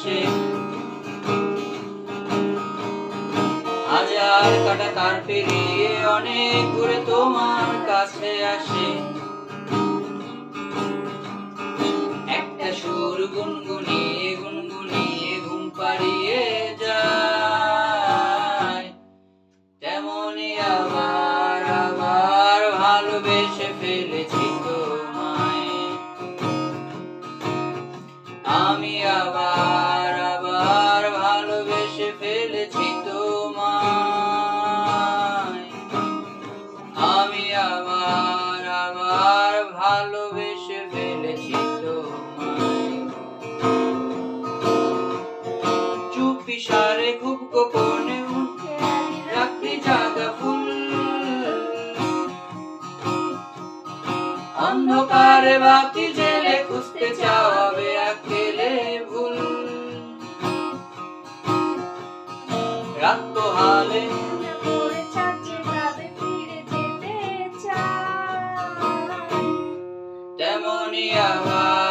আসে, হাজার কাটা তার পেরিয়ে অনেক ঘুরে তোমার কাছে আসে। একটা সুর গুনগুনিয়ে গুনগুনিয়ে ঘুম পাড়িয়ে যায়, তেমনি আবার আবার ভালোবেসে ফেলেছি তোমায়। আমি আবার আবার ভালোবেসে ফেলেছি তোমায়। আমি আবার আবার ভালোবেসে ফেলেছি তোমায়। চুপি সারে খুব গোপনে উঠে রাত্রি জাগা ফুল, অন্ধকারে বাতি জেলে খুঁজতে চাওয়াবে আকেলে ভুল। রাত পোহালে পড়ে ছাড়ছে ভাবে ফিরে যেতে চাই, তেমনি আবার